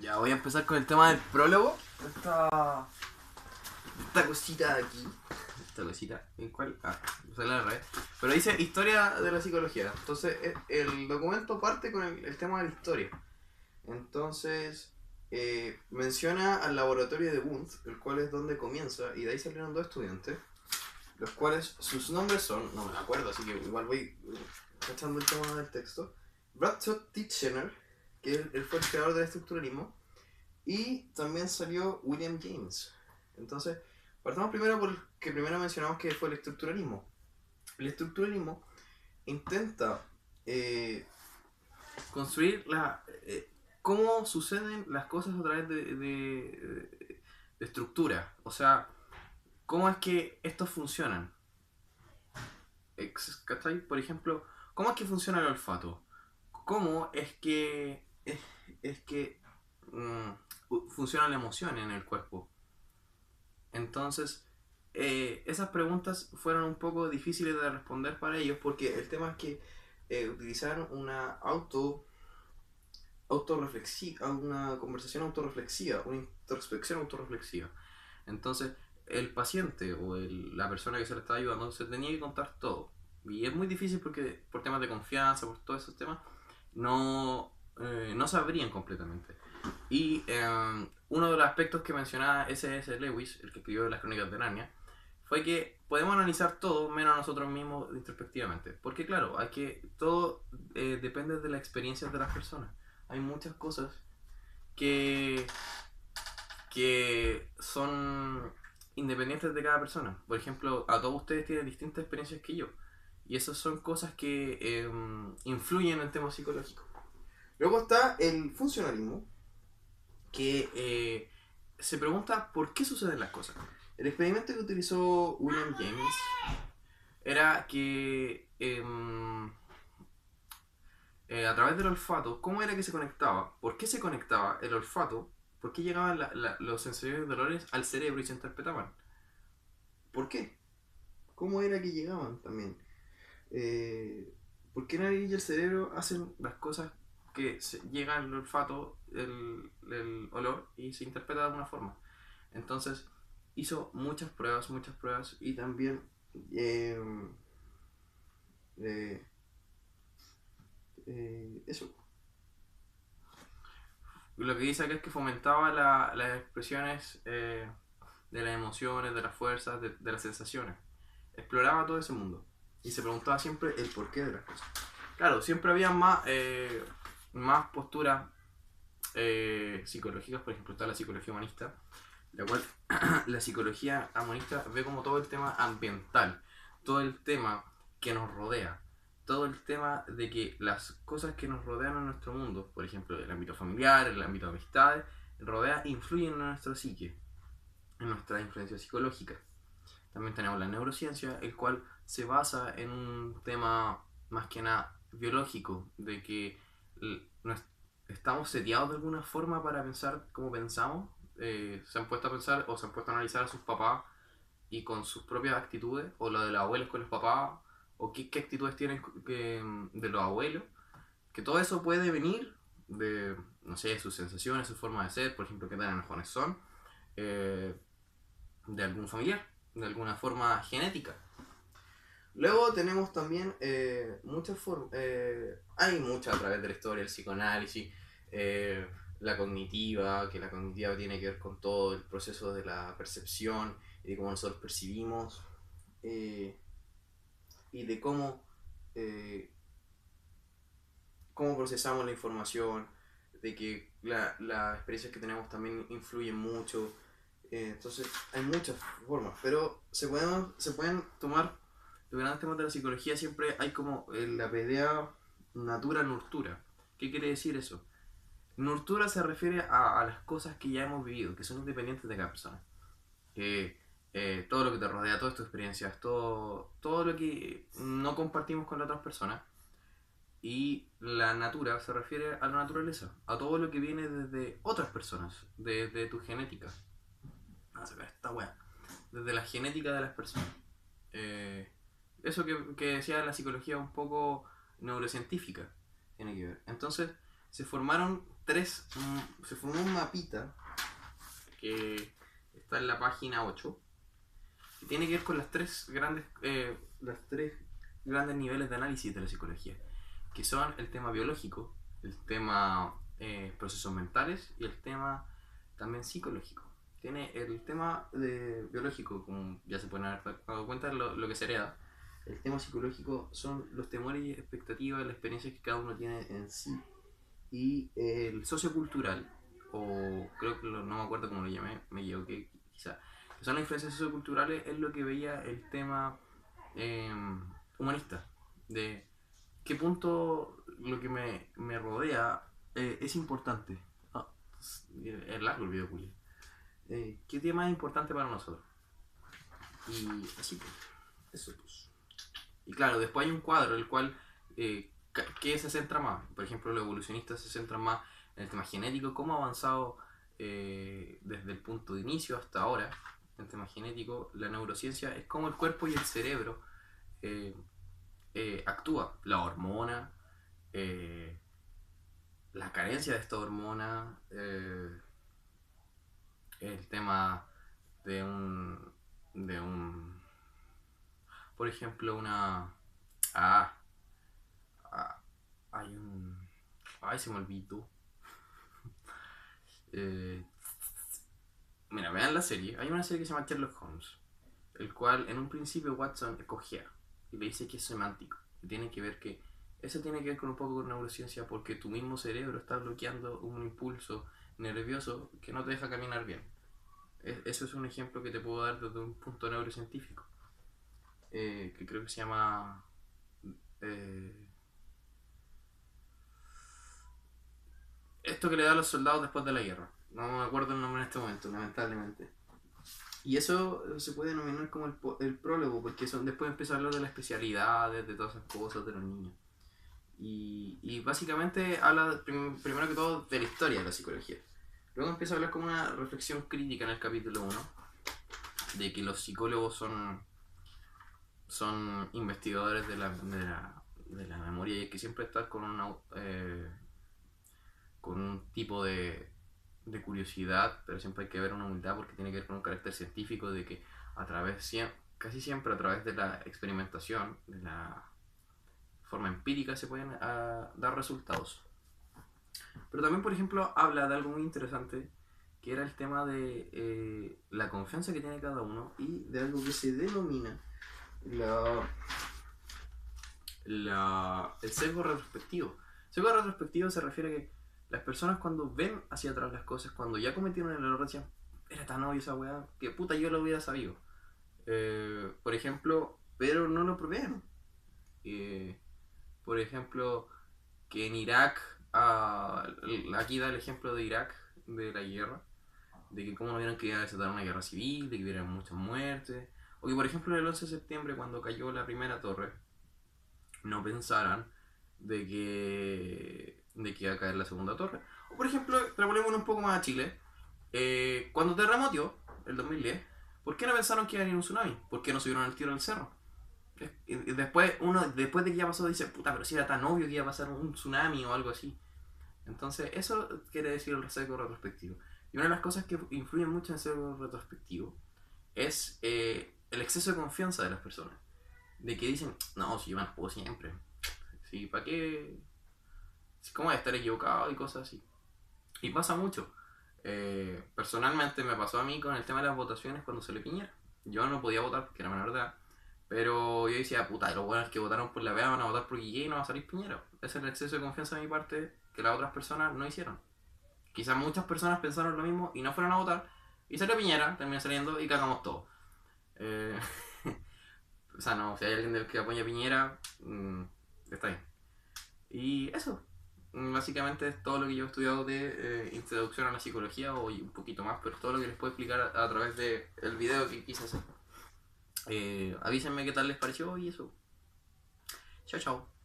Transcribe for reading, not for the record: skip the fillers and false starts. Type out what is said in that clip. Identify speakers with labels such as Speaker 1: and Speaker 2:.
Speaker 1: Ya voy a empezar con el tema del prólogo. Esta cosita de aquí. Esta cosita. ¿En cuál? Sale al revés. Pero dice historia de la psicología. Entonces, el documento parte con el tema de la historia. Entonces, menciona al laboratorio de Wundt, el cual es donde comienza, y de ahí salieron dos estudiantes, los cuales sus nombres son, no me acuerdo, así que igual voy cachando el tema del texto. Bradshaw Titchener, que él fue el creador del estructuralismo, y también salió William James. Entonces, partamos primero por el que primero mencionamos, que fue el estructuralismo. El estructuralismo intenta construir cómo suceden las cosas a través de estructura. O sea, cómo es que estos funcionan. ¿Cachai? Por ejemplo, ¿cómo es que funciona el olfato? ¿Cómo es que funciona la emoción en el cuerpo? Entonces, esas preguntas fueron un poco difíciles de responder para ellos, porque el tema es que utilizaron una autorreflexiva, una conversación autorreflexiva, una introspección autorreflexiva. Entonces, el paciente o la persona que se le está ayudando se tenía que contar todo. Y es muy difícil porque por temas de confianza, por todos esos temas, no sabrían completamente. Y uno de los aspectos que mencionaba S.S. Lewis, el que escribió Las Crónicas de Narnia, fue que podemos analizar todo menos a nosotros mismos introspectivamente. Porque claro, todo depende de las experiencias de las personas. Hay muchas cosas que son independientes de cada persona. Por ejemplo, a todos ustedes tienen distintas experiencias que yo. Y esas son cosas que influyen en el tema psicológico. Luego está el funcionalismo, que se pregunta por qué suceden las cosas. El experimento que utilizó William James era que a través del olfato, ¿cómo era que se conectaba? ¿Por qué se conectaba el olfato? ¿Por qué llegaban los sensoriales dolores al cerebro y se interpretaban? ¿Por qué? ¿Cómo era que llegaban también? ¿Por qué la nariz y el cerebro hacen las cosas que llegan al olfato, el olor, y se interpreta de alguna forma? Entonces, hizo muchas pruebas, y también eso. Lo que dice acá es que fomentaba las expresiones de las emociones, de las fuerzas, de las sensaciones. Exploraba todo ese mundo y se preguntaba siempre el porqué de las cosas. Claro, siempre había más posturas psicológicas. Por ejemplo, está la psicología humanista, la cual la psicología humanista ve como todo el tema ambiental, todo el tema que nos rodea, todo el tema de que las cosas que nos rodean en nuestro mundo, por ejemplo el ámbito familiar, el ámbito de amistades, influyen en nuestra psique, en nuestra influencia psicológica. También tenemos la neurociencia, el cual se basa en un tema más que nada biológico, de que estamos seteados de alguna forma para pensar como pensamos. Se han puesto a pensar o se han puesto a analizar a sus papás y con sus propias actitudes, o lo de los abuelos con los papás, o qué actitudes tienen de los abuelos, que todo eso puede venir de, no sé, sus sensaciones, su forma de ser, por ejemplo, qué tan enojones son, de algún familiar, de alguna forma genética. Luego tenemos también muchas formas, hay muchas a través de la historia, el psicoanálisis, la cognitiva, que la cognitiva tiene que ver con todo el proceso de la percepción y de cómo nosotros percibimos, y de cómo procesamos la información, de que las experiencias que tenemos también influyen mucho. Entonces hay muchas formas, pero se pueden tomar los grandes temas de la psicología. Siempre hay como la pelea natura-nurtura. ¿Qué quiere decir eso? Nurtura se refiere a las cosas que ya hemos vivido, que son independientes de cada persona. Todo lo que te rodea, todas tus experiencias, todo lo que no compartimos con las otras personas. Y la natura se refiere a la naturaleza, a todo lo que viene desde otras personas, desde tu genética. Esta wea. Desde la genética de las personas. Eso que decía la psicología un poco neurocientífica tiene que ver. Entonces, se formaron se formó un mapita que está en la página 8 que tiene que ver con las tres grandes niveles de análisis de la psicología, que son el tema biológico, el tema procesos mentales y el tema también psicológico. Tiene el tema biológico, como ya se pueden haber dado cuenta, lo que se hereda. El tema psicológico son los temores y expectativas, las experiencias que cada uno tiene en sí. Y el sociocultural, o creo que no me acuerdo cómo lo llamé, me equivoqué quizá, que son las influencias socioculturales, es lo que veía el tema eh, humanista, de qué punto lo que me rodea es importante. Ah, es largo el video, Julio. ¿Qué tema es importante para nosotros? Y así pues, eso pues. Y claro, después hay un cuadro, el cual, ¿qué se centra más? Por ejemplo, los evolucionistas se centran más en el tema genético, cómo ha avanzado desde el punto de inicio hasta ahora, en el tema genético. La neurociencia es cómo el cuerpo y el cerebro eh, actúa. La hormona, eh, la carencia de esta hormona, el tema de un, por ejemplo, ah, ah, hay ay, se me olvidó. Eh, Mira, vean la serie. Hay una serie que se llama Sherlock Holmes, el cual en un principio Watson cogea y le dice que es semántico. Y tiene que ver que eso tiene que ver con un poco con neurociencia porque tu mismo cerebro está bloqueando un impulso nervioso que no te deja caminar bien. Eso es un ejemplo que te puedo dar desde un punto neurocientífico, que creo que se llama eh, esto que le da a los soldados después de la guerra. No me acuerdo el nombre en este momento, lamentablemente. Y eso se puede denominar como el prólogo, porque después empieza a hablar de las especialidades, de todas esas cosas de los niños. Y básicamente habla primero que todo de la historia de la psicología. Luego empieza a hablar como una reflexión crítica en el capítulo 1, de que los psicólogos son investigadores de la memoria y hay que siempre estar con un tipo de curiosidad, pero siempre hay que ver una humildad porque tiene que ver con un carácter científico de que casi siempre a través de la experimentación, de la forma empírica se pueden dar resultados. Pero también, por ejemplo, habla de algo muy interesante que era el tema de la confianza que tiene cada uno y de algo que se denomina el sesgo retrospectivo. El sesgo retrospectivo se refiere a que las personas cuando ven hacia atrás las cosas, cuando ya cometieron el error, decían, era tan obvio esa weá, que puta yo lo hubiera sabido. Por ejemplo, pero no lo probaron. Por ejemplo, que en Irak, aquí da el ejemplo de Irak, de la guerra, de que cómo no vieron que iba a desatar una guerra civil, de que hubiera muchas muertes, o que por ejemplo el 11 de septiembre cuando cayó la primera torre, no pensaran de que iba a caer la segunda torre. O por ejemplo, extrapolemos un poco más a Chile, cuando terremoteó, el 2010, ¿por qué no pensaron que iba a venir un tsunami? ¿Por qué no subieron al tiro del cerro? Y después después de que ya pasó, dice, puta, pero si era tan obvio que iba a pasar un tsunami o algo así. Entonces, eso quiere decir el sesgo retrospectivo. Y una de las cosas que influyen mucho en el sesgo retrospectivo es el exceso de confianza de las personas. De que dicen, no, si yo me las puedo siempre. Sí, ¿para qué? ¿Cómo voy a estar equivocado y cosas así? Y pasa mucho. Personalmente me pasó a mí con el tema de las votaciones cuando salió Piñera. Yo no podía votar porque era menor de edad. Pero yo decía, puta, los buenos que votaron por la vea van a votar por Guille y no va a salir Piñera. Ese es el exceso de confianza de mi parte que las otras personas no hicieron. Quizás muchas personas pensaron lo mismo y no fueron a votar. Y salió Piñera, terminó saliendo y cagamos todo. Eh, o sea, no, si hay alguien que apoya a Piñera, está bien. Y eso, básicamente es todo lo que yo he estudiado de introducción a la psicología o un poquito más, pero es todo lo que les puedo explicar a través del video que quise hacer. Avísenme qué tal les pareció y eso. Chao, chao.